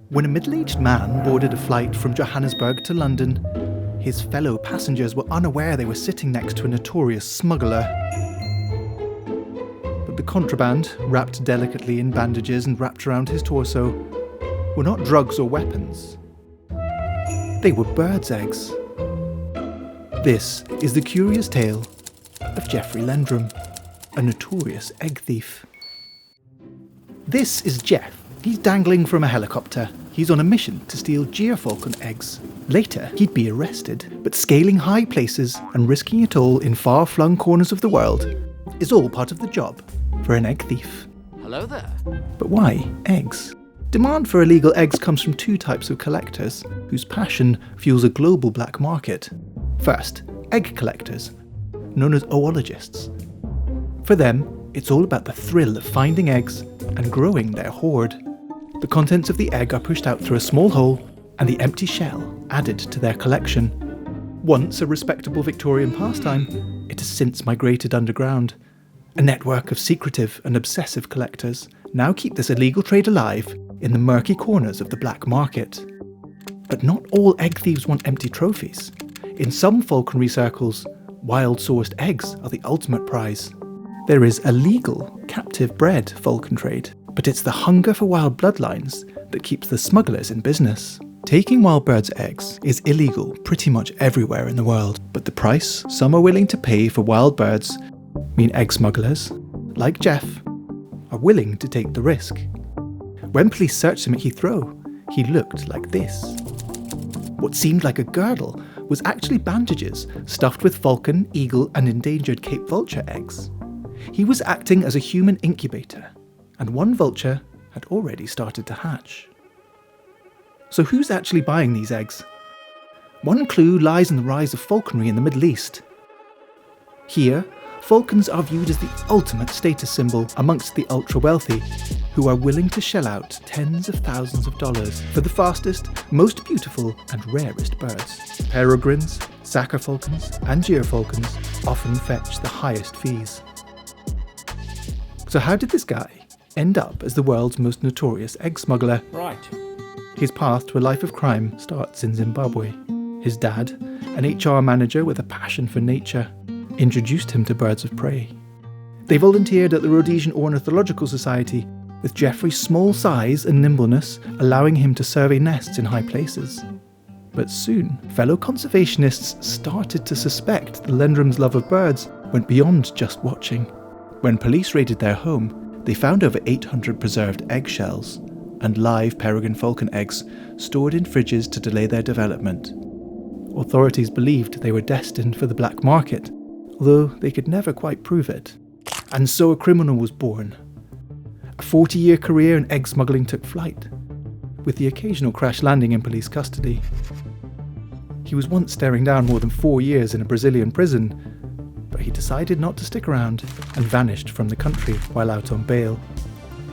When a middle-aged man boarded a flight from Johannesburg to London, his fellow passengers were unaware they were sitting next to a notorious smuggler. But the contraband, wrapped delicately in bandages and wrapped around his torso, were not drugs or weapons. They were birds' eggs. This is the curious tale of Jeffrey Lendrum, a notorious egg thief. This is Jeff. He's dangling from a helicopter. He's on a mission to steal gyrfalcon eggs. Later, he'd be arrested, but scaling high places and risking it all in far-flung corners of the world is all part of the job for an egg thief. Hello there. But why eggs? Demand for illegal eggs comes from two types of collectors, whose passion fuels a global black market. First, egg collectors, known as oologists. For them, it's all about the thrill of finding eggs and growing their hoard. The contents of the egg are pushed out through a small hole and the empty shell added to their collection. Once a respectable Victorian pastime, it has since migrated underground. A network of secretive and obsessive collectors now keep this illegal trade alive in the murky corners of the black market. But not all egg thieves want empty trophies. In some falconry circles, wild-sourced eggs are the ultimate prize. There is a legal, captive-bred falcon trade, but it's the hunger for wild bloodlines that keeps the smugglers in business. Taking wild birds' eggs is illegal pretty much everywhere in the world, but the price some are willing to pay for wild birds mean egg smugglers, like Jeff, are willing to take the risk. When police searched him at Heathrow, he looked like this. What seemed like a girdle was actually bandages stuffed with falcon, eagle and endangered Cape vulture eggs. He was acting as a human incubator, and one vulture had already started to hatch. So who's actually buying these eggs? One clue lies in the rise of falconry in the Middle East. Here, falcons are viewed as the ultimate status symbol amongst the ultra-wealthy, who are willing to shell out tens of thousands of dollars for the fastest, most beautiful and rarest birds. Peregrines, saker falcons and gyrfalcons often fetch the highest fees. So how did this guy end up as the world's most notorious egg smuggler? Right. His path to a life of crime starts in Zimbabwe. His dad, an HR manager with a passion for nature, introduced him to birds of prey. They volunteered at the Rhodesian Ornithological Society, with Jeffrey's small size and nimbleness allowing him to survey nests in high places. But soon, fellow conservationists started to suspect the Lendrum's love of birds went beyond just watching. When police raided their home, they found over 800 preserved eggshells and live peregrine falcon eggs stored in fridges to delay their development. Authorities believed they were destined for the black market, although they could never quite prove it. And so a criminal was born. A 40-year career in egg smuggling took flight, with the occasional crash landing in police custody. He was once staring down more than 4 years in a Brazilian prison, but he decided not to stick around and vanished from the country while out on bail.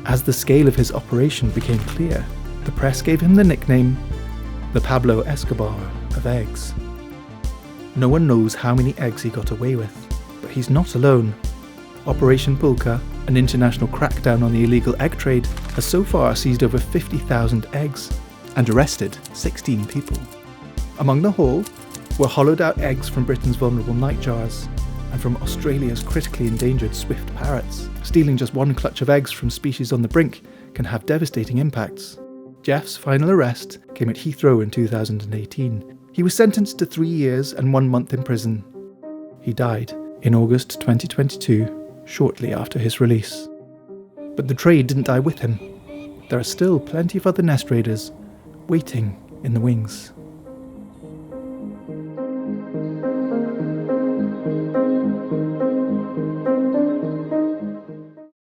As the scale of his operation became clear, the press gave him the nickname the Pablo Escobar of eggs. No one knows how many eggs he got away with, but he's not alone. Operation Pulka, an international crackdown on the illegal egg trade, has so far seized over 50,000 eggs and arrested 16 people. Among the haul were hollowed-out eggs from Britain's vulnerable nightjars and from Australia's critically endangered swift parrots. Stealing just one clutch of eggs from species on the brink can have devastating impacts. Jeff's final arrest came at Heathrow in 2018. He was sentenced to 3 years and 1 month in prison. He died in August 2022, shortly after his release. But the trade didn't die with him. There are still plenty of other nest raiders waiting in the wings.